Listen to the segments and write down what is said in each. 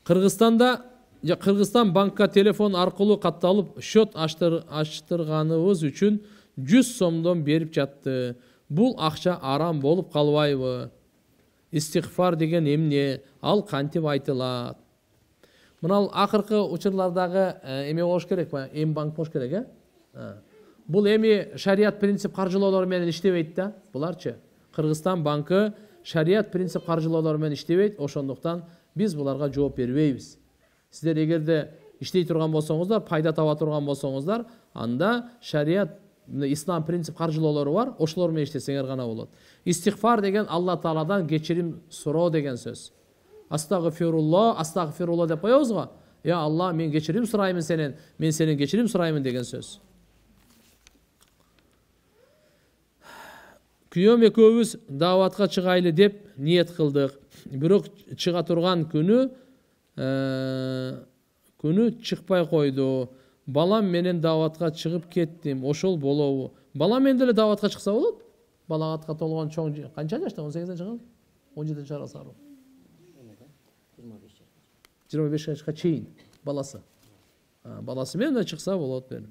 Кыргызстан банкка телефон аркылуу катталып счет ачтырганыбыз үчүн 100 сомдон берип жатты. Бул акча арам болуп калбайбы? Истигфар деген эмне? Ал кантип айтылат? Мына акыркы учурлардагы эме болуш керек ба? Эм банк болуш керек, Бул эми шарият принцип каржылоолор менен иштебейт да. Буларчы Кыргызстан банкы шарият принцип каржылоолор менен иштебейт. Ошондуктан биз буларга жооп бербейбиз. Сиздер эгерде иштей турган болсоңуздар, пайда таба турган болсоңуздар, анда шарият, ислам принцип каржылоолору бар, ошолор менен иштесеңер гана болот. Истигфар деген Алла Тааладан кечирим суроо деген сөз. Астагфирулла деп коебуз го. Я Алла, мен кечирим сураймын сенен, мен сенен кечирим сураймын деген сөз. Күйөөм экөөбүз дааватка чыгайлы деп ниет кылдык. Бирок чыга турган күнү чыкпай койду. Балам менен дааватка чыгып кеттим. Ошол болобу? Балам менен деле дааватка чыкса болот. Балагатка толгон чоң канча жашта? 18 чыгат? 17 чыгарса. 25 жашка чейин баласы. Баласы менен да чыкса болот бери.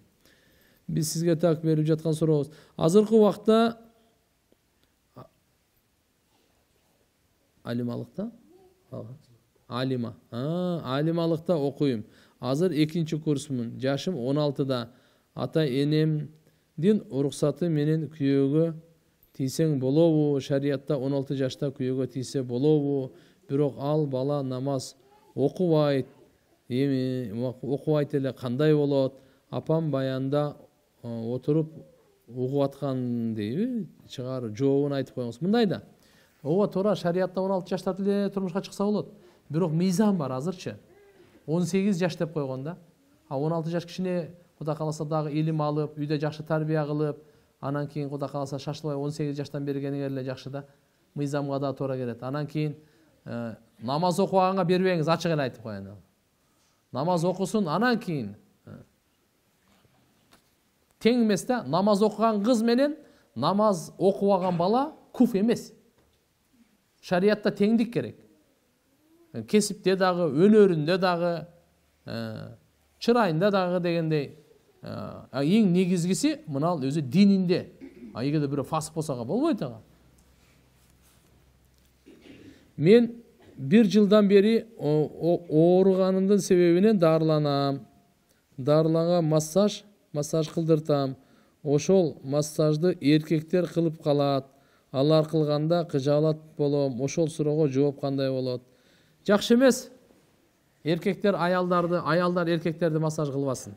Биз сизге так берип жаткан сурообуз. Азыркы убакта алималыкта? Алималыкта окуйм. Азыр 2-нчи курсмун. Жашым 16да. Ата-энемдин уруксаты менен күйөөгө тийсең болобу? Шариятта 16 жашта күйөөгө тийсе болобу? Бирок ал бала намаз окубайт. Окубайт эле кандай болот? Апам баянда отуруп угуп аткан дейби? Чыгар жообун айтып коюңуз. Мындай да. Ооба туура, шариятта 16 жашта деле турмушка чыкса болот. Бирок мыйзам бар азырчы. 18 жаш деп койгон да. 16 жаш кишине Кудай кааласа дагы илим алып, үйдө жакшы тарбия кылып, анан кийин Кудай кааласа шашылбай 18 жаштан бергениңер эле жакшы да. Мыйзамга да туура келет. Анан кийин намаз окуганга бербеңиз, ачык эле айтып коеюн. Намаз окусун, анан кийин тең эмес да. Намаз окуган кыз менен намаз окубаган бала куф эмес. Шариятта теңдик керек. Кесипте дагы, өнөрүндө дагы, чырайында дагы дегендей. Эң негизгиси мынал өзү дининде. Эгерде бирөө фасык болсо болбойт ага. Мен 1 жылдан бери ооруганымдын себебинен дарыланам. Дарыланга массаж кылдыртам. Ошол массажды эркектер кылып калат. Алар кылганда кыжаалат болом. Ошол суроого жооп кандай болот? Жакшы эмес. Эркектер аялдар эркектерди массаж кылбасын.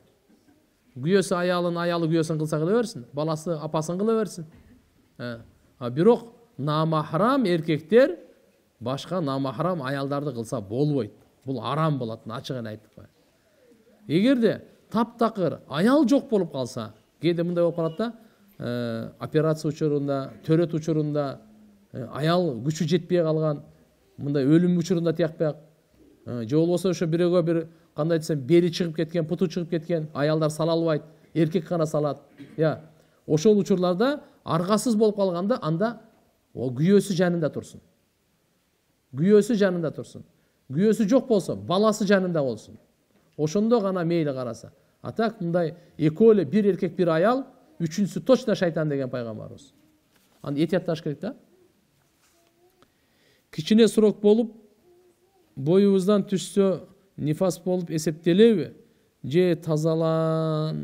Күйөөсү аялын, аялы күйөөсүн кылса кыла берсин. Баласы апасын кыла берсин. Бирок намахрам эркектер башка намахрам аялдарды кылса болбойт. Бул арам болот, ачык эле айтып коеюн. Эгерде таптакыр аял жок болуп калса, кээде мындай болуп калат да, операция учурунда, төрөт учурунда аял күчү жетпей калган, мындай өлүм учурунда тиякпай, же болбосо ошо бирөөгө бир кандай десем бери чыгып кеткен, путу чыгып кеткен, аялдар сала албайт, эркек гана салат. Ошол учурларда аргасыз болуп калганда, анда күйөөсү жанында турсун. Күйөөсү жок болсо, баласы жанында болсун. Ошондо гана мейли караса. Так мындай экөө эле, бир эркек, бир аял, үчүнчүсү точно шайтан деген пайгамбарыбыз. Аны этиятташ керек да. Кичине срок болуп, боюбуздан түшсө нифас болуп эсептелеби? Же тазаланары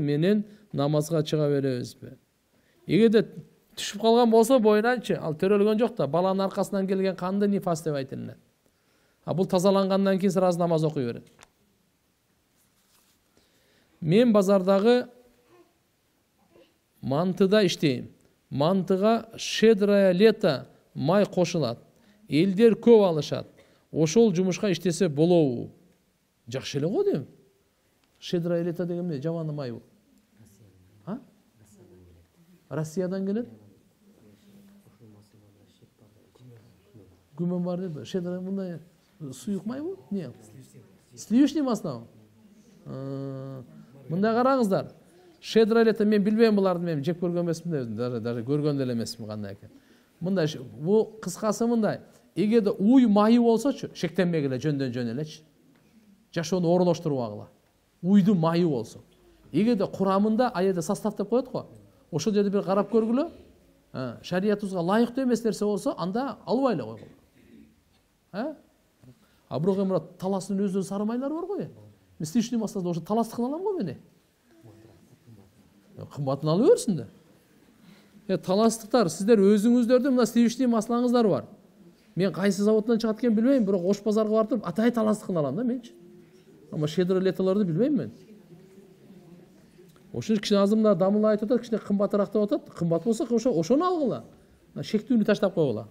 менен намазга чыга беребизби? Эгерде түшүп калган болсо боюнанчы, ал төрөлгөн жок да, баланын аркасынан келген канды нифас деп айтылат. Бул тазалангандан кийин сразу намаз окуй берет. Мен базардагы мантыда иштейм. Мантыга щедрое лето май кошулат. Элдер көп алышат. Ошол жумушка иштесе болобу? Жакшы эле го дейм. Щедрое лето деген эмне? Жаман май бул. Россиядан келет. Күмөн бар деп. Щедрое мындай суюк май бул? Не? Сливочный масло. Мындай караңыздар. Щедрое лето мен билбейм буларды, мен жеп көргөн эмесмин, даже көргөн деле эмесмин кандай экен. Мындай, бул кыскасы мындай. эгерде уй майы болсочу, шектенбегиле жөн элечи. Жашоону оорулаштырып агыла. Уйдун майы болсо. Эгерде курамында аерде состав деп коет го. Ошол жерде бир карап көргүлө. Шариятыбызга ылайыктуу эмес нерсе болсо, анда албай эле койгула. А бирок эми таластын өзүнүн сарымайлары бар го. Мен сливочный маслоду ошо таластыкын алам го мен. Кымбатын алып берсиндер. Таластыктар, сиздер өзүңүздөрдүн мына сливочный маслоңуздар бар. Мен кайсы заводдон чыгат экенин билбейм, бирок Ош базарга барып туруп атай таластыкын алам да менчи. Ама щедро летолорду билбейм мен. Ошо кичине азыр мына дамыл айтып атат, кичине кымбатыраак деп атат. Кымбат болсо ошону алгыла. Шектүүнү таштап койгула.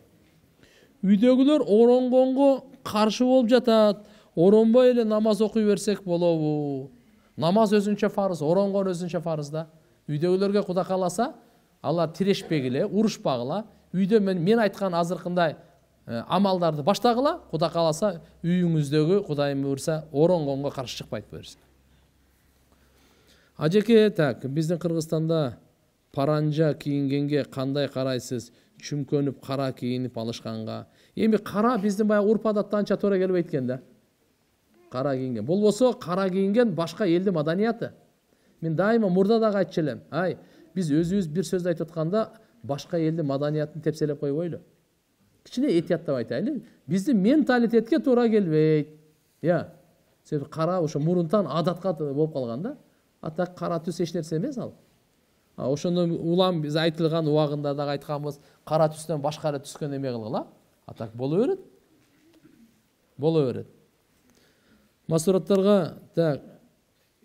Үйдөгүлөр оронгонго каршы болуп жатат. Оронбой эле намаз окуй берсек болобу? Намаз өзүнчө фарыз, оронгон өзүнчө фарыз да. Үйдөгүлөргө Кудай кааласа, алар тирешпегиле, урушпагыла. Үйдө мен айткан азыркындай амалдарды баштагыла. Кудай кааласа, үйүңүздөгү Кудайым буйрса, оронгонго каршы чыкпайт буйрса. Ажеке, так, биздин Кыргызстанда паранжа кийингенге кандай карайсыз? Чүмкөнүп кара кийинип алышканга. Эми кара биздин баягы урп адатта анча туура келбейт экен да. Кара кийинген. Болбосо кара кийинген башка элдин маданияты. Мен дайыма мурда дагы айтчу элем. Биз өзүбүз бир сөз айтып атканда башка элдин маданиятын тепселеп койбойлу. Кичине этияттап айтайлы. Биздин менталитетке туура келбейт. Себеби кара ошо мурунтан адатка болуп калган да. Атак кара түс эч нерсе эмес ал. Ошондо улам биз айтылган убагында дагы айтканбыз, кара түстөн башка түскөн эме кылгыла. Атак боло берет. Боло берет. Масураттарга так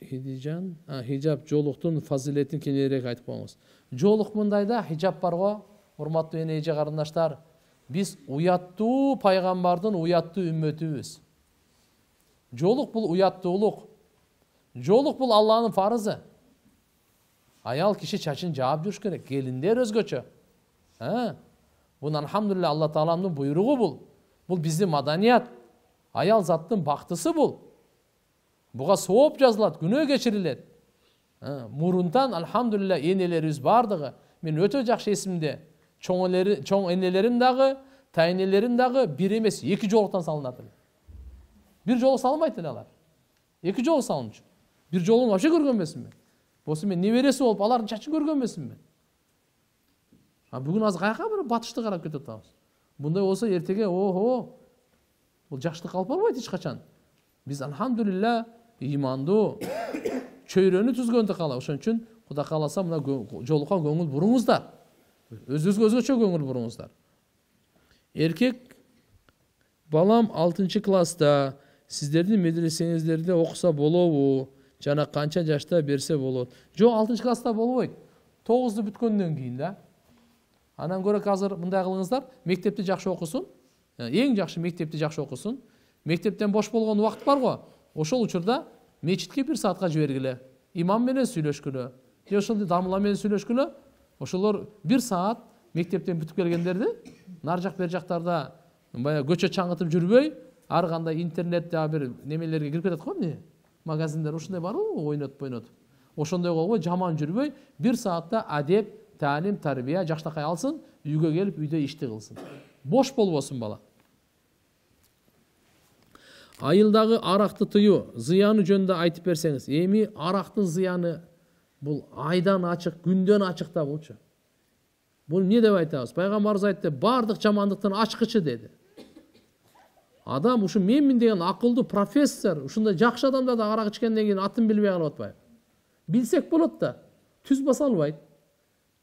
хижаб жолуктун фазилетин кеңирээк айтып коюңуз. Жолук мындайда хижаб бар го, урматтуу эне эже карындаштар. Биз уяттуу пайгамбардын уяттуу үммөтүбүз. Жолук бул уяттуулук. Жолук бул Алланын фарызы. Аял киши чачын жаап жүрүш керек. Келиндер өзгөчө. Бул алхамдулилля Алла Тааламдын буйругу бул. Бул биздин маданият. Аял заттын бактысы бул. Буга сооп жазылат, күнөө кечирилет. Мурунтан алхамдулилля энелерибиз бардыгы. Мен өтө жакшы эсимде. Чоң энелерим дагы, тайнелерим дагы бир эмес, эки жолуктан салынат эле. Бир жолу салынбайт эле алар. Эки жолу салынчу. Бир жолун вообще көргөн эмесмин. Болсо мен небереси болуп, алардын чачын көргөн эмесмин мен. Бүгүн азыр каяка бир батышты карап кетип атабыз. Мындай болсо эртеге бул жакшылык алып барбайт эч качан. Биз алхамдулилля имандуу чөйрөнү түзгөндү каалайбыз. Ошон үчүн Кудай кааласа мына жолукка көңүл буруңуздар. Өзүңүзгө өзгөчө көңүл буруңуздар. Эркек балам 6-класста, сиздердин медресеңиздерде окуса болобу? Жана канча жашта берсе болот? Жок, 6-класста болбойт. 9-ду бүткөндөн кийин да. Анан көрөк азыр мындай кылыңыздар, мектепти жакшы окусун. Эң жакшы мектепти жакшы окусун. Мектептен бош болгон убакыт бар го. Ошол учурда мечитке 1 саатка жибергиле. Имам менен сүйлөшкүлө. Же ошол дамыла менен сүйлөшкүлө. Ошолор 1 саат мектептен бүтүп келгендерди нар жак бер жактарда бая көчө чаңытып жүрбөй, ар кандай интернетте бир немелерге кирип кетет го, эмне? Магазиндер ушундай барбы, ойнотуп. Ошондой болбой, жаман жүрбөй, 1 саатта адеп, таалим, тарбия жакшынакай алсын, үйгө келип үйдө ишти кылсын. Бош болбосун бала. Айылдагы аракты тыюу, зыяны жөнүндө айтып берсеңиз. Эми арактын зыяны бул айдан ачык, күндөн ачык да болчу. Бул эмне деп айтабыз? Пайгамбарыбыз айтты, бардык жамандыктын ачкычы деди. Адам ушу менмин деген акылдуу профессор, ушундай жакшы адамдар да арак ичкенден кийин атын билбей калып атпайбы? Билсек болот да, түз баса албайт.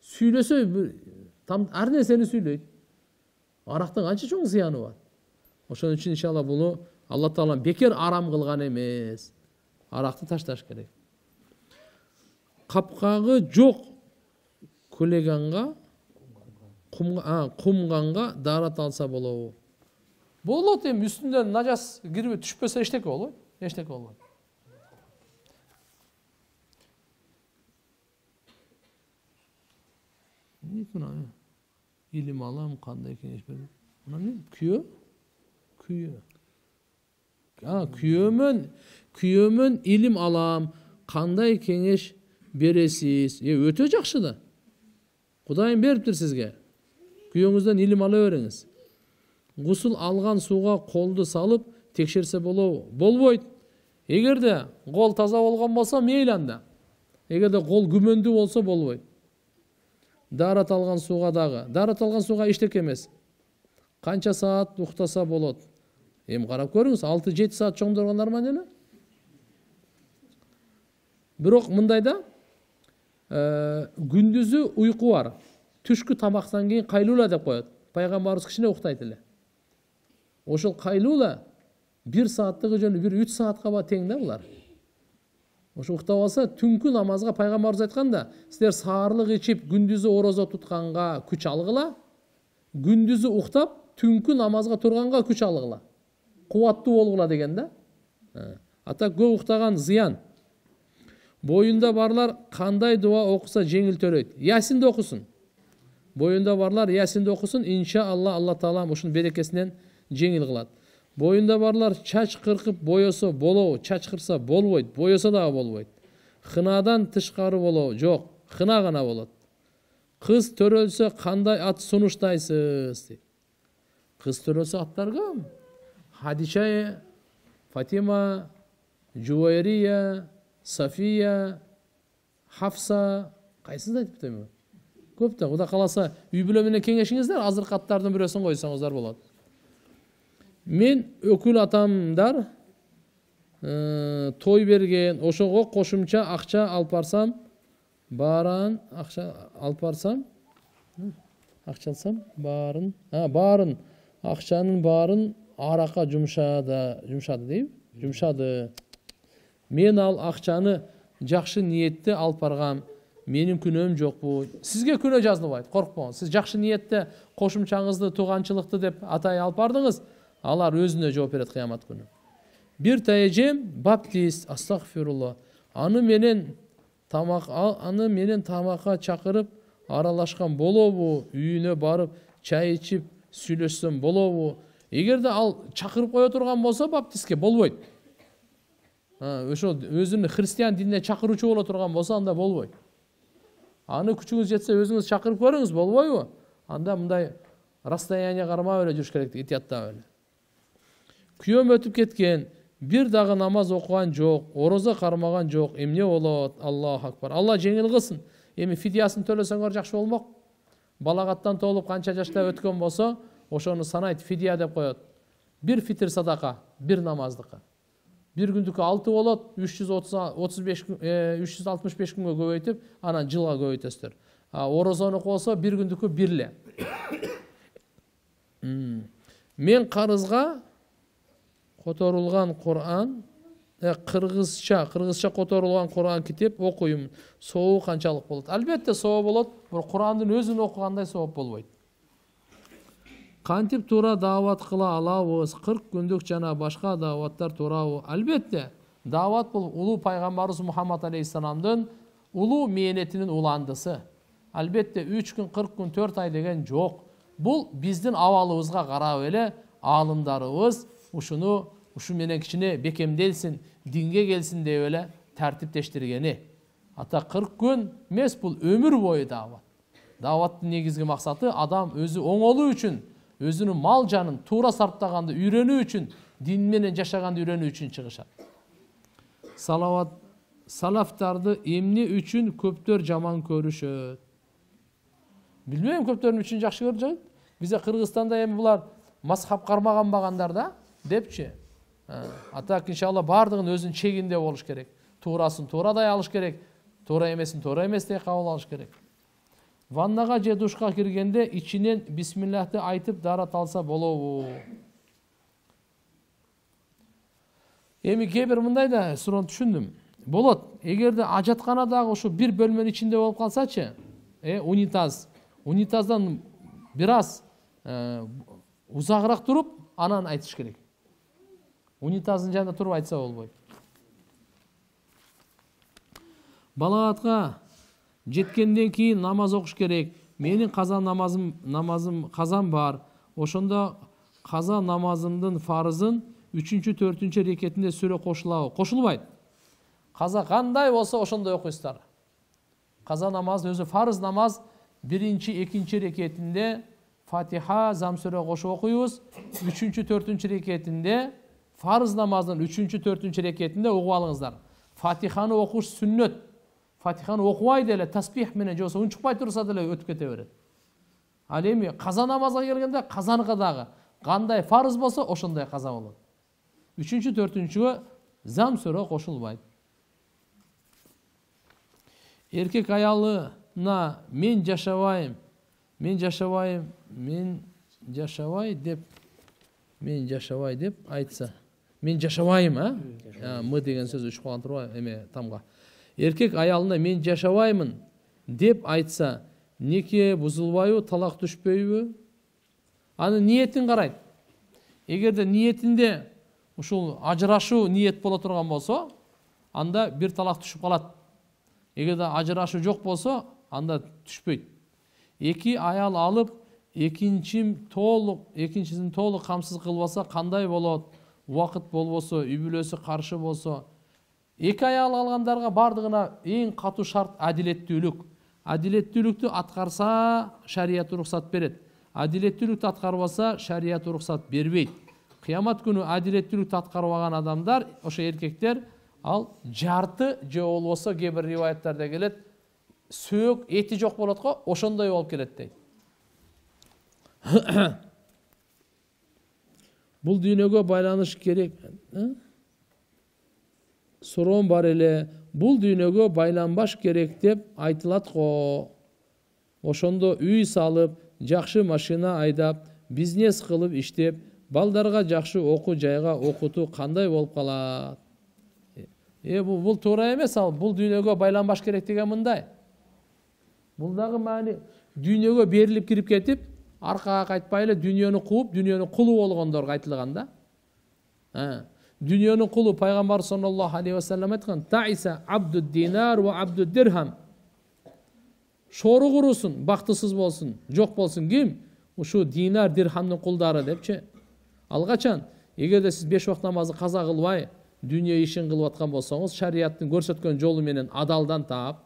Сүйлөсө ар нерсени сүйлөйт. Арактын канча чоң зыяны бар. Ошон үчүн иншалла буну Алла Таала бекер арам кылган эмес. Аракты ташташ керек. Капкагы жок көлеганга, кумганга дарат алса болобу? Болот, эми үстүндөн нажас кирип түшпөсө эчтеке болбойт. Эчтеке болбойт. Илим алам, кандай кеңеш берет? Мына эмне? Күйөө. Күйөөмөн илим алам, кандай кеңеш бересиз? Өтө жакшы да. Кудайым бериптир сизге. Күйөөңүздөн илим ала бериңиз. гусул алган сууга колду салып текшерсе болбойт. Эгерде кол таза болгон болсо мейли анда. Эгерде кол күмөндүү болсо болбойт. Даарат алган сууга дагы. Даарат алган сууга эчтеке эмес. Канча саат уктаса болот? Эми карап көрүңүз, 6-7 саат чоңдоргон нормально эле. Бирок мындайда күндүзү уйку бар. Түшкү тамактан кийин кайлуула деп коет. Пайгамбарыбыз кичине уктайт эле. Ошол кайлуула 1 сааттыгы жөнү 1-3 саатка ба тең да булар. Ошо уктап алса, түнкү намазга пайгамбарыбыз айтканда, силер саарлык ичип күндүзү орозо тутканга күч алгыла, күндүзү уктап, түнкү намазга турганга күч алгыла. Кубаттуу болгула деген да. Ата көп уктаган зыян. Боюнда барлар кандай дуа окуса жеңил төрөйт? Ясинди окусун. Боюнда барлар Ясинди окусун, иншаалла Алла Таала ушунун берекесинен жеңил кылат. Боюнда барлар чач кыркып боесо болобу, чач кырса болбойт, боесо дагы болбойт. Хынадан тышкары болобу? Жок, хына гана болот. Кыз төрөлсө кандай ат сунуштайсыз? Кыз төрөлсө аттар көп. Хадиша, Фатима, Жуайрия, Сафия, Хафса, кайсысын айтып кетем? Көп да, Кудай кааласа, үй бүлө менен кеңешиңиздер, азыркы аттардын бирөөсүн койсоңуздар болот. Мен өкүл атамдар той берген, ошого кошумча акча алып барсам, барын акчанын барын аракка жумшады дейби? Жумшады. Мен ал акчаны жакшы ниетте алып баргам. Менин күнөөм жокпу? Сизге күнөө жазылбайт, коркпоңуз. Сиз жакшы ниетте кошумчаңызды, тууганчылыкты деп атай алып бардыңыз, алар өзүнө жооп берет кыямат күнү. Бир тайжем баптист, астагфирулла. Аны менен тамакка чакырып аралашкан болобу? Үйүнө барып чай ичип сүйлөшсөм болобу? Эгерде ал чакырып кое турган болсо баптистке болбойт. Ошо өзүнүн христиан динине чакыруучу боло турган болсо анда болбойт. Аны күчүңүз жетсе өзүңүз чакырып көрүңүз, болбойбу? Анда мындай расстояние кармап эле жүрүш керек, этияттап эле. Күйөөм өтүп кеткен, бир дагы намаз окуган жок, орозо кармаган жок. Эмне болот? Аллаху акбар. Алла жеңил кылсын. Эми фидиясын төлөсөңөр жакшы болмок. Балагаттан толуп канча жашта өткөн болсо, ошону санайт, фидия деп коет. Бир фитир садака, бир намаздыкка. Бир күндүккө 6 болот, 365 күнгө көбөйтүп, анан жылга көбөйтөсүздөр. Орозону болсо бир күндүккө бир эле. Мен карызга которулган Кур'ан, кыргызча которулган Кур'ан китеп окуйм. Сообу канчалык болот? Албетте сооп болот. Бирок Кур'андын өзүн окугандай сооп болбойт. Кантип туура даават кыла алабыз? 40 күндүк жана башка дааваттар туурабы? Албетте, даават бул улуу пайгамбарыбыз Мухаммад алейхиссаламдын улуу мээнетинин уландысы. Албетте 3 күн, 40 күн, 4 ай деген жок. Бул биздин абалыбызга карап эле аалымдарыбыз ушу менен кичине бекемделсин, динге келсин деп эле тартиптештиргени. Ата 40 күн эмес, бул өмүр бою даават. Дааваттын негизги максаты адам өзү оңолуу үчүн, өзүнүн мал жанын туура сарптаганды үйрөнүү үчүн, дин менен жашаганды үйрөнүү үчүн чыгышат. Салафтарды эмне үчүн көптөр жаман көрүшөт? Билбейм, көптөрүн үчүн жакшы көрүшөт. Бизде Кыргызстанда эми булар мазхаб кармаган багандар да, депчи. Атак иншалла бардыгын өзүнүн чегинде болуш керек. Туурасын туурадай алыш керек, туура эмесин туура эместей кабыл алыш керек. Ваннага же душка киргенде ичинен бисмиллахты айтып даарат алса болобу? Эми кээ-бир мындай да суроону түшүндүм. Болот. Эгерде ажатканадагы ушу бир бөлмөнүн ичинде болуп калсачы, унитаздан бир аз узагыраак туруп, анан айтыш керек. Унитаздын жанында туруп айтса болбойт. Балагатка жеткенден кийин намаз окуш керек. Менин каза намазым бар. Ошондо каза намазымдын фарызын 3-4 рекетинде сүрө кошулабы? Кошулбайт. Каза кандай болсо ошондой окуйсуздар. Каза намаз өзү фарыз намаз 1-2 рекетинде Fatiha, Zam сүре кошуп окуйбуз. 3-4 рекетинде, фарыз намазынын 3-4 рекетинде угуп алыңыздар. Фатиханы окуш сүннөт. Фатиханы окубай деле таспих менен же болбосо унчукпай турса деле өтүп кете берет. Ал эми каза намазга келгенде казанга дагы кандай фарыз болсо ошондой каза болот. 3-4-гө Зам сүре кошулбайт. Эркек аялына мен жашабай деп айтса. Мен жашабайм, мы деген сөз учуп калган турбайбы эме тамга. Эркек аялына мен жашабаймын деп айтса, неке бузулбайбы, талак түшпөйбү? Анын ниетин карайт. Эгерде ниетинде ушул ажырашуу ниет боло турган болсо, анда бир талак түшүп калат. Эгерде ажырашуу жок болсо, анда түшпөйт. Эки аял алып, экинчисин толук камсыз кылбаса кандай болот? Убакыт болбосо, үй бүлөсү каршы болсо, эки аял алгандарга бардыгына эң катуу шарт адилеттүүлүк. Адилеттүүлүктү аткарса, шарият уруксат берет. Адилеттүүлүктү аткарбаса, шарият уруксат бербейт. Кыямат күнү адилеттүүлүктү аткарбаган адамдар, ошо эркектер, ал жарты же болбосо кээ бир риваяттарда келет, сөөк эти жок болот го, ошондой болуп келет дейт. Бул дүйнөгө байланыш керек. Сороом бар эле, бул дүйнөгө байланбаш керек деп айтылат го. Ошондо үй салып, жакшы машина айдап, бизнес кылып иштеп, балдарга жакшы окуу жайга окутуу кандай болуп калат? Бул туура эмес, ал бул дүйнөгө байланбаш керек деген мындай. Бул дагы маани дүйнөгө берилип кирип кетип, аркага кайтпай эле дүйнөнү кууп, дүйнөнүн кулу болгондорго айтылган да. Дүйнөнүн кулу пайгамбар саллаллаху алейхи ва саллям айткан: "Таиса абдуд динар ва абдуд дирхам." Шору курусун, бактысыз болсун, жок болсун ким? Ушу динар, дирхамдын кулдары депчи. Ал качан? Эгерде сиз 5 вакыт намазды каза кылбай, дүйнө ишин кылып аткан болсоңуз, шарияттын көрсөткөн жолу менен адалдан таап,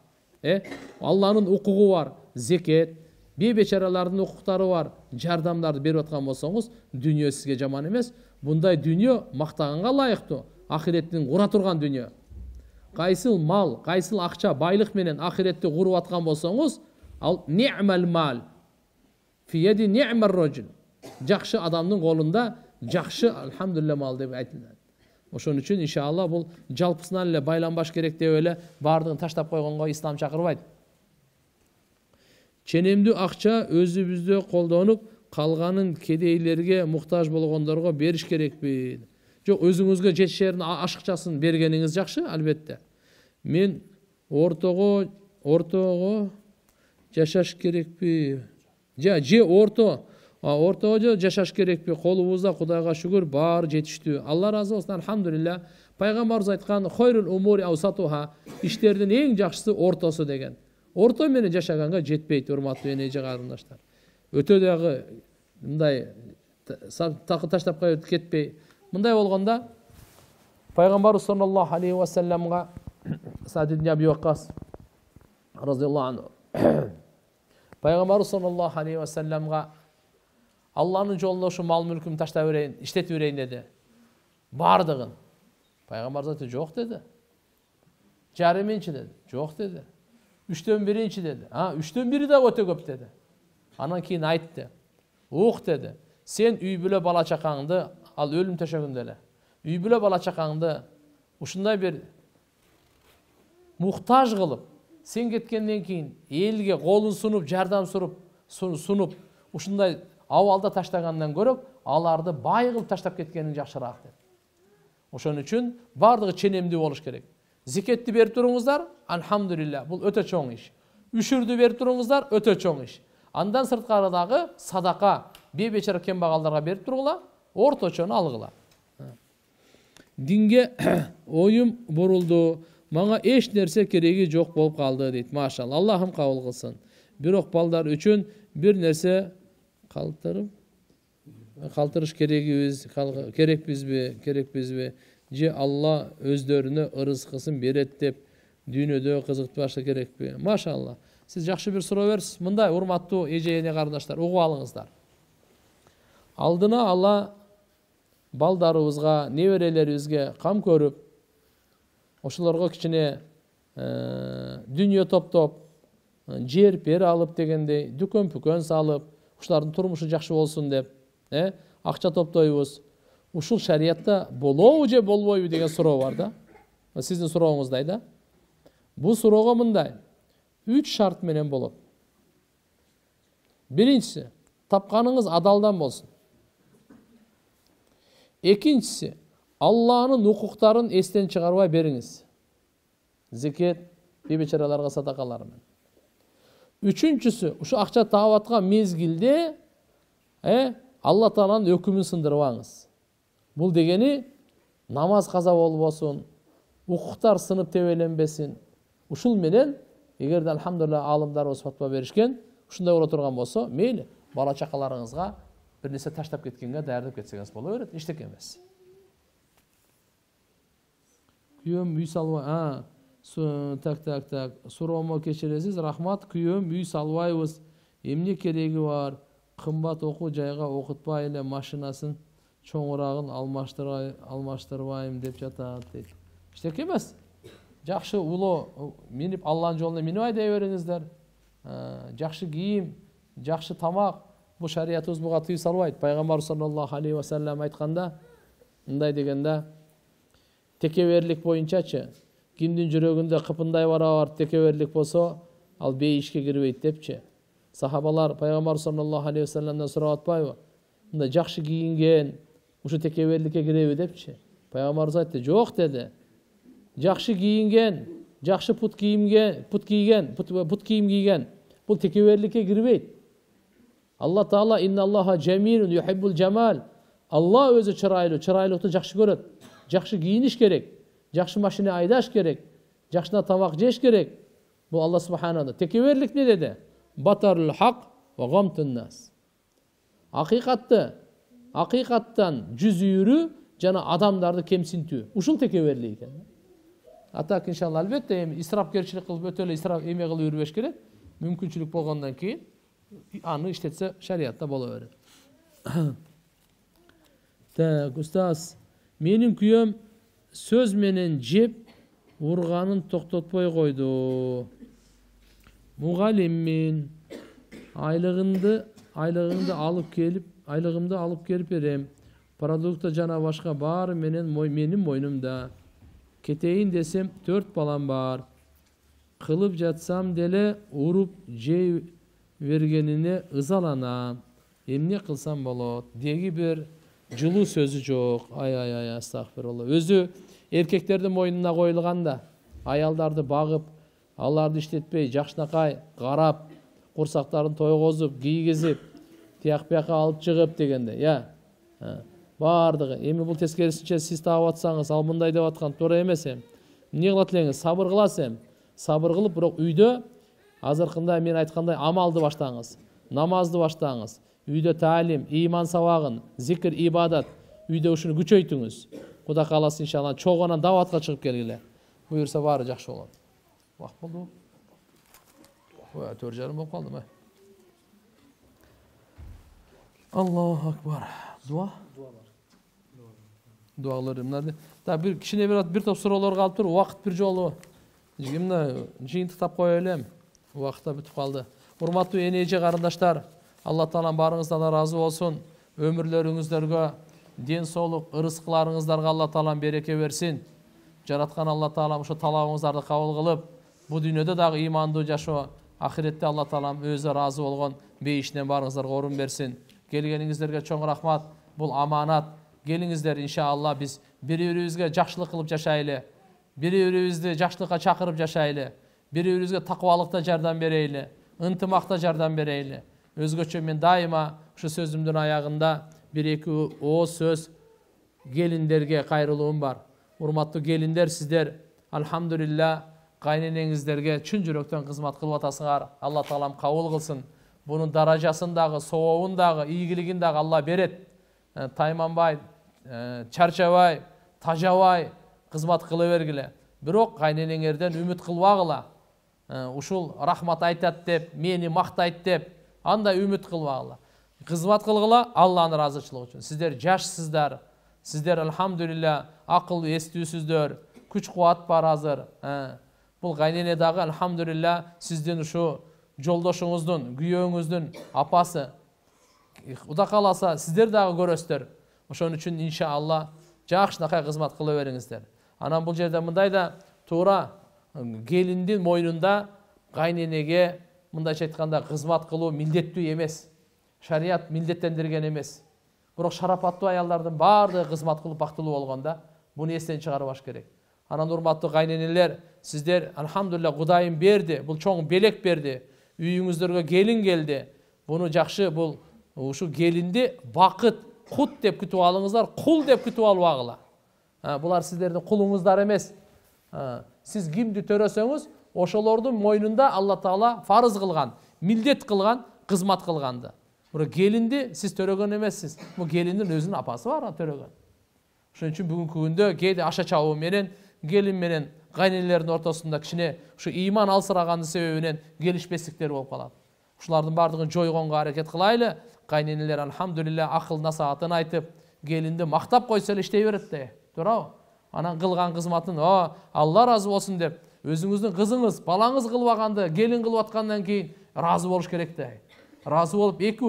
Алланын укугу бар, зекет, бейбечаралардын укуктары бар, жардамдарды берип аткан болсоңуз, дүйнө сизге жаман эмес. Bunday дүйнө мактаганга лайыктуу, ахиреттин кура турган дүйнө. Кайсыл мал, кайсыл акча, байлык менен ахиретти куруп аткан болсоңуз, ал ни'мал мал. Фи яди ни'мар раджул. Жакшы адамдын колунда жакшы, алхамдулилlah, мал деп айтылат. Ошон үчүн иншалла бул жалпысынан эле байланбаш керек деп эле бардыгын таштап койгонго ислам чакырбайт. Ченемдүү акча өзүбүздө колдонуп, калганын кедейлерге, муктаж болгондорго бериш керекпи? Жок, өзүңүзгө жетишерин ашыкчасын бергениңиз жакшы, албетте. Мен ортого жашаш керекпи? Же ортого жашаш керекпи? Колубузда Кудайга шүгүр бар жетиштүү. Алла разы болсун, алхамдулилlah. Пайгамбарыбыз айткан: "Хойрул умури аусатуха", иштердин эң жакшысы ортосу деген. Орто менен жашаганга жетпейт, урматтуу энеже карындаштар. Өтө дагы мындай таштап коюп кетпей. Мындай болгондо Пайгамбарыбыз саллаллаху алейхи ва салламга Саад ибн Аби Ваккас разияллаху анху, Пайгамбарыбыз саллаллаху алейхи ва салламга Алланын жолунда ушу мал мүлкүмдү таштап берейин, иштетип берейин деди. Бардыгын. Пайгамбарыбыз айтты: "Жок" деди. "Жарымынчы" деди. "Жок" деди. "3төн 1-нчи" деди. "3төн 1 да өтө көп" деди. Анан кийин айтты: "Ук" деди. "Сен үй бүлө бала чакаңды, ал өлүм төшөгүндө эле. Үй бүлө бала чакаңды ушундай бир муктаж кылып, сен кеткенден кийин элге колун сунуп, жардам сунуп, ушундай абалда таштагандан көрөп, аларды бай кылып таштап кеткениң жакшыраак" деди. Ошон үчүн бардыгы ченемдүү болуш керек. Зикетти берип туруңуздар, алхамдулилlah, бул өтө чоң иш. Үшүрдү берип туруңуздар, өтө чоң иш. Андан сырткарыдагы садака, бейбечара кембагалдарга берип тургула, орточону алгыла. Динге оюм бурулду, мага эч нерсе кереги жок болуп калды дейт. Машалла, Аллахым кабыл кылсын. Бирок балдар үчүн бир нерсе калтырыш керекпизби? Же Алла өздөрүнө ырызкысын берет деп дүйнөдө кызыктырбашы керекпи? Машалла. Сиз жакшы бир суроо берсиз. Мындай урматтуу эже эне карындаштар, угуп алыңыздар. алдына ала балдарыбызга, неберелерибизге кам көрүп, ошолорго кичине дүнүйө топтоп, жер пер алып дегендей, дүкөн пүкөн салып, ушулардын турмушу жакшы болсун деп, акча топтойбуз. Ушул шариятта болобу же болбойбу деген суроо бар да. Сиздин сурооңуздай да. Бул суроого мындай 3 шарт менен болот. Биринчиси, тапканыңыз адалдан болсун. Экинчиси, Алланын укуктарын эстен чыгарбай бериңиз. Зекет, бейбечараларга садакалар менен. Үчүнчүсү, ушу акча таап аткан мезгилде Алла Тааланын өкүмүн сындырбаңыз. Бул дегени намаз каза болбосун, укуктар сынып тебеленбесин. Ушул менен эгерде алхамдулилла алымдарыбыз фатва беришкен, ушундай боло турган болсо, мейли бала чакаларыңызга бир нерсе таштап кеткенге даярдап кетсеңиз боло берет, эчтеке эмес. Күйөөм үй салбай, так. Суроомо кечиресиз, рахмат. Күйөөм үй салбайбыз. Эмне кереги бар? Кымбат окуу жайга окутпай эле машинасын чоңурагын алмаштырбайм деп жатат дейт. Эчтеке эмес. Жакшы улуу минип Алланын жолуна минип айдай бериңиздер. Жакшы кийим, жакшы тамак. Бул шариятыбыз буга тыюу салбайт. Пайгамбар саллаллаху алейхи ва саллям айтканда, мындай дегенде, текеберлик боюнчачы, кимдин жүрөгүндө кыпындай бар текеберлик болсо, ал бейишке кирбейт депчи. Сахабалар Пайгамбар саллаллаху алейхи ва салламдан сурап атпайбы? Мындай жакшы кийинген, ушу текеберликке киреби депчи. Пайгамбарыбыз айтты, жок деди. Жакшы кийинген, жакшы пут кийим кийген, бул текеберликке кирбейт. Алла Таала инналлаха джамилун юхиббул джамал. Алла өзү чырайлыкты жакшы көрөт. Жакшы кийиниш керек, жакшы машина айдаш керек, жакшы тамак жеш керек. Бул Алла субханалла. Текеберлик не деди? Батарул хак ва гамтун нас. Акыйкаттан жүз үйрүү жана адамдарды кемсинтүү. Ушул текеберлик экен. Атак иншалла албетте исрафкерчилик кылып өтө эле исраф эме кылып жүрбөш керек. Мүмкүнчүлүк болгондон кийин аны иштетсе шариятта боло берет. Так, устаз, менин күйөөм сөз менен жеп урганын токтотпой койду. Мугалиммин, айлыгымды алып келип берем. Продукта жана башка баары менин мойнумда. Кетейин десем 4 балам бар. Кылып жатсам деле уруп жей бергенине ызаланам. Эмне кылсам болот? Деги бир жылуу сөзү жок. Ай, астагфирулла. Өзү эркектердин мойнуна коюлганда, аялдарды багып, аларды иштетпей, жакшынакай карап, курсактарын тойгозуп, кийгизип, тияк бияка алып чыгып дегенде, бардыгы. Эми бул тескерисинче сиз таап атсаңыз, ал мындай деп аткан туура эмес эми. Эмне кылат элеңиз? Сабыр кыласыз. Сабыр кылып, бирок үйдө азыркында мен айткандай амалды баштаңыз, намазды баштаңыз. Үйдө таалим, иман сабагын, зикр, ибадат, үйдө ушуну күчөйтүңүз. Кудай кааласа иншалла чогонан даватка чыгып келгиле. Буюрса баары жакшы болот. Вакыт болду. 4:30 болуп калдым. Аллаху акбар. Дуалар эмнеде? Та бир кичине бир топ суроолор калып тур. Убакыт бир жолу жыйынтыктап кое элем. Убакытта бүтүп калды. Урматтуу энеже карындаштар, Алла Таалам барыңыздан ыраазы болсун. Өмүрлөрүңүздөргө ден соолук, ырыскыларыңыздарга Алла Таалам береке берсин. Жараткан Алла Таалам ошо талабыңыздарды кабыл кылып, бу дүйнөдө дагы имандуу жашоо, ахиретте Алла Таалам өзү ыраазы болгон бейишинен барыңыздарга орун берсин. Келгениңиздерге чоң рахмат. Бул аманат. Келиңиздер иншалла биз бири-бирибизге жакшылык кылып жашайлы. Бири-бирибизди жакшылыкка чакырып жашайлы. Бири-бирибизге таквалыкта жардам берейли, ынтымакта жардам берейли. Өзгөчө мен дайыма ушу сөзүмдүн аягында бир-эки ооз сөз келиндерге кайрылуум бар. Урматтуу келиндер, сиздер алхамдулилла кайненеңиздерге чын жүрөктөн кызмат кылып атасыңар. Алла Таалам кабыл кылсын. Bunun darajasını dağı, soğuğun dağı, iyiligin dağı Allah beret. Taymambay, çarçabay, tajabay, kızmat kılıvergile. Birok kaynenеңерден ümit kılvağıla. Uşul rahmat aytat dep, meni maktayt dep, anda ümit kılvağıla. кызмат кылгыла Алланын ыраазычылыгы үчүн. Сиздер жашсыздар, сиздер алхамдулилля акыл эстүүсүздөр, күч кубат бар азыр. Бул кайнене дагы алхамдулилля сиздин ушу жолдошуңуздун, күйөөңүздүн апасы. Кудай кааласа сиздер дагы көрөсүздөр. Ошон үчүн иншалла жакшынакай кызмат кыла бериңиздер. Анан бул жерде мындай да туура келиндин мойнунда кайненеге мындайча айтканда кызмат кылуу милдеттүү эмес. Шарият милдеттендирген эмес. Бирок шарапаттуу аялдардын баардыгы кызмат кылып бактылуу болгондо буну эстен чыгарбаш керек. Анан урматтуу кайненелер, сиздер алхамдулилля Кудайым берди, бул чоң белек берди. Үйүңүздөргө келин келди. Буну жакшы, бул ушу келинди бакыт, кут деп күтүп алыңыздар, кул деп күтүп албагыла. Булар сиздердин кулуңуздар эмес. Сиз кимди төрөсөңүз, ошолордун мойнунда Алла Таала фарыз кылган, милдет кылган, кызмат кылганды. Бирок келинди сиз төрөгөн эмессиз. Бул келиндин өзүнүн апасы бар төрөгөн. Ошон үчүн бүгүнкү күндө кээде аша чабуу менен келин менен кайненелердин ортосунда кичине ушу ыйман алсырагандын себебинен келишпестиктер болуп калат. Ушулардын баардыгын жойгонго аракет кылайлы. Кайненелер алхамдулилля акыл насаатын айтып, келинди мактап койсо эле иштей берет да. Туурабы? Анан кылган кызматын, Алла разы болсун деп, өзүңүздүн кызыңыз, балаңыз кылбаганды келин кылып аткандан кийин разы болуш керек да. Разы болуп эки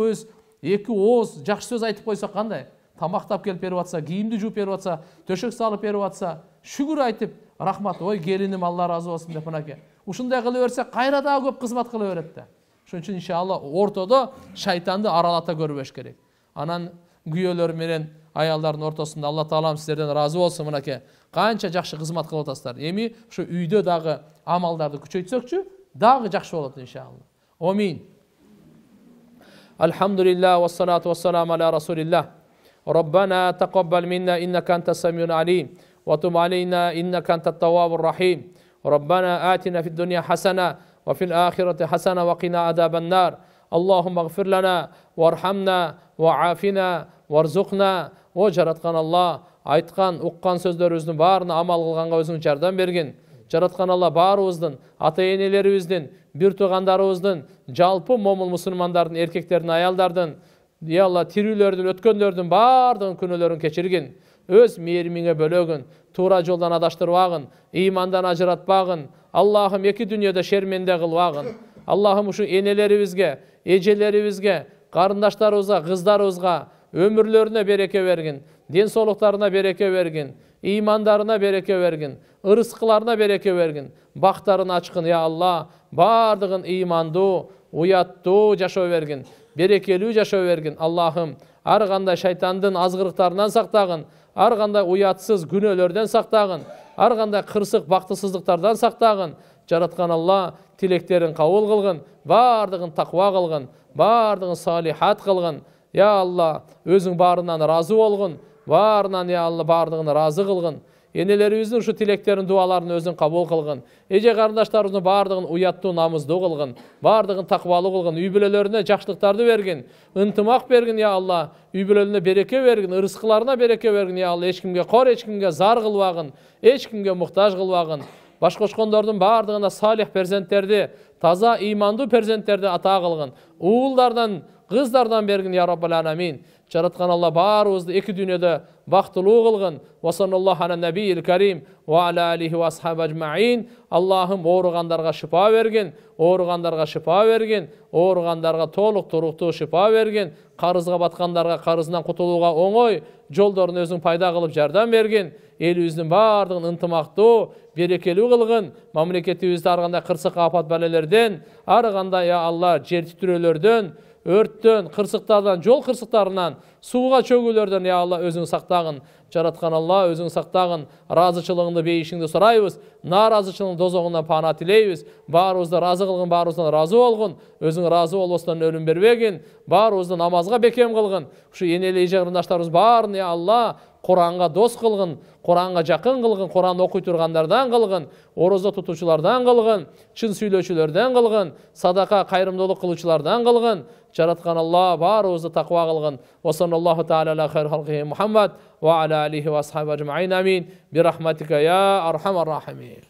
ооз жакшы сөз айтып койсо кандай? Тамактап келип берип атса, кийимди жууп берип атса, төшөк салып берип атса, шүгүр айтып, рахмат, ой келиним Алла разы болсун деп мынакей. Ушундай кыла берсе, кайра дагы көп кызмат кыла берет да. Ошон үчүн иншалла ортодо шайтанды аралата көрбөш керек. Анан күйөөлөр менен аялдардын ортосунда Алла Таалам сиздерден разы болсун мынакей. Канча жакшы кызмат кылып атасыздар. Эми ушу үйдө дагы амалдарды күчөйтсөкчү, дагы жакшы болот иншалла. Амин. Алхамдулилlah вассалату вассаламу аля расулилlah. ربنا تقبل منا إنك أنت السميع العليم وتب علينا إنك أنت التواب الرحيم ربنا آتنا في الدنيا حسنة وفي الآخرة حسنة وقنا عذاب النار اللهم اغفر لنا وارحمنا وعافنا وارزقنا وجرتقان الله айтқан, ұққан сөздеріміздің баарына амал қылғанға өзің жардам берген. Жаратқан Алла баарыбыздың, ата-енелеріміздің, бір туғандарыбыздың, жалпы момын мұсылмандардың, еркектердің, аялдардың, Ya Allah, tirүүлөрдүн, өткөндөрдүн баардыгын күнөөлөрүн кечиргин. Өз мээримиңе бөлөгүн, туура жолдан адаштырбагын, ыймандан ажыратпагын. Аллахым эки дүйнөдө шерменде кылбагын. Аллахым ушу энелерибизге, эжелерибизге, карындаштарыбызга, кыздарыбызга өмүрлөрүнө береке бергин, ден соолуктарына береке бергин, ыймандарына береке бергин, ырыскыларына береке бергин, бактарын ачкын, я Алла, баардыгын ыймандуу, уяттуу жашоо бергин. Берекелүү жашоо бергин. Аллахым, ар кандай шайтандын азгырыктарынан сактагын, ар кандай уятсыз күнөөлөрдөн сактагын, ар кандай кырсык бактысыздыктардан сактагын. Жараткан Алла тилектерин кабыл кылгын, баардыгын таква кылгын, баардыгын салихат кылгын. Я Алла, өзүң баарынан разы болгун, баарынан я Алла баардыгын разы кылгын. Энелерибиздин ушу тилектерин, дуаларын өзүң кабыл кылгын. Эже карындаштарыбыздын баардыгын уяттуу, намыздуу кылгын, баардыгын таквалуу кылгын, үй бүлөлөрүнө жакшылыктарды бергин, ынтымак бергин я Алла, үй бүлөлөрүнө береке бергин, ырыскыларына береке бергин я Алла, эч кимге кор, эч кимге зар кылбагын, эч кимге муктаж кылбагын. Баш кошкондордун баардыгына салих перзенттерди, таза ыймандуу перзенттерди ата кылгын. Уулдардан, кыздардан бергин я Раббал аламин. Жараткан Алла баарыбызды эки дүйнөдө бактылуу кылгын. Ва саллаллаху аля набийил карим ва аля алихи ва асхаби ажмаин. Аллахым ооругандарга шифа бергин, ооругандарга шифа бергин, ооругандарга толук туруктуу шифа бергин, карызга баткандарга карызынан кутулууга оңой жолдорун өзүң пайда кылып жардам бергин. Элибиздин баардыгын ынтымактуу, берекелүү кылгын. Мамлекетибизди ар кандай кырсык апат балелерден, ар кандай я Алла жер титирөөлөрдөн, өрттөн, кырсыктардан, жол кырсыктарынан, сууга чөгүүлөрдөн я Алла өзүң сактагын. Жараткан Алла өзүң сактагын. Разычылыгыңды, бейишиңди сурайбыз. Наразычылыгың дозогунан пана тилейбиз. Баарыбызды разы кылгын, баарыбыздан разы болгун. Өзүң разы болбостон өлүм бербегин. Баарыбызды намазга бекем кылгын. Ушу энелей жарындаштарыбыз баарын я Алла Куранга дос кылгын, Куранга жакын кылгын, Куран окуй тургандардан кылгын, орозо тутуучулардан кылгын, чын сүйлөөчүлөрдөн кылгын, садака кайрымдуулук кылуучулардан кылгын. Жараткан Алла баарыбызды таква кылгын. Ва саллаллаху тааля аля хайр халқихи Мухаммад ва аля алихи ва асхаби ажмаин амин. Бирахматика я архамар рахимин.